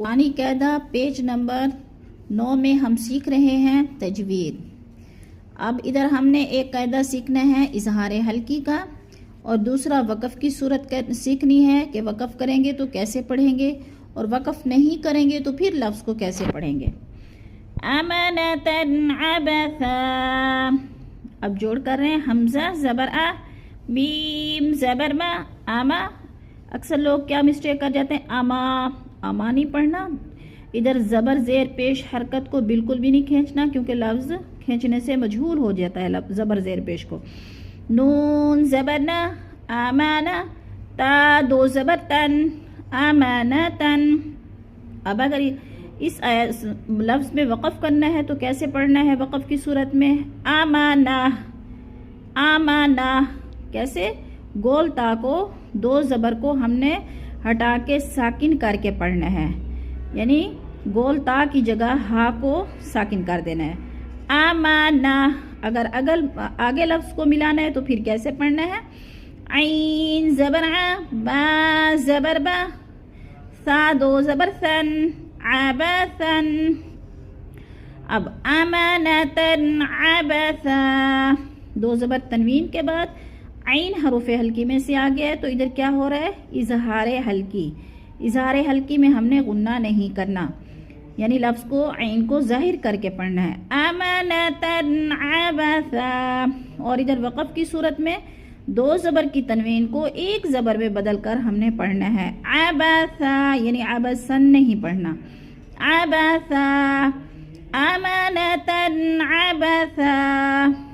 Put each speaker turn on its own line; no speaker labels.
पुरानी कायदा page number 9 में हम सीख रहे हैं तजवीद। अब इधर हमने एक कायदा सीखना है इजहार हल्की का और दूसरा वक़फ़ की सूरत सीखनी है कि वक़फ़ करेंगे तो कैसे पढ़ेंगे और वक़फ़ नहीं करेंगे तो फिर लफ्ज़ को कैसे पढ़ेंगे। अमनतन अबसा, अब जोड़ कर रहे हैं हमज़ा ज़बर आ, मीम ज़बर मा, आमा। अक्सर लोग क्या मिस्टेक कर जाते हैं, आमा नहीं पढ़ना। इधर ज़बर ज़ेर पेश हरकत को बिल्कुल भी नहीं खींचना क्योंकि लफ्ज़ खींचने से मजहूल हो जाता है ज़बर ज़ेर पेश को। नून ज़बर न, आमाना, ता दो ज़बर तन, आमानतन। अब अगर इस लफ्ज़ में वक़फ़ करना है तो कैसे पढ़ना है वक़फ़ की सूरत में, आमाना, आमाना। कैसे, गोल ता को दो ज़बर को हमने हटा के साकिन करके पढ़ना है, यानी गोल ता की जगह हा को साकिन कर देना है। आमाना। अगर आगे लफ्ज़ को मिलाना है तो फिर कैसे पढ़ना है, आइन ज़बर आ, बा ज़बर बा, सा दो ज़बर सन, आबसन। अब अमानतन अबसा, दो ज़बर तनवीन के बाद आइन हरूफ हल्की में से आ गया है तो इधर क्या हो रहा है, इजहार हल्की। इजहार हल्की में हमने गुन्ना नहीं करना, यानी लफ्ज़ को आइन को ज़ाहिर करके पढ़ना है, अमानतन अबसा। और इधर वक़फ़ की सूरत में दो ज़बर की तनवीन को एक ज़बर में बदल कर हमने पढ़ना है, अबसा, यानी अबसन नहीं पढ़ना, अबसा, अमानतन अबसा।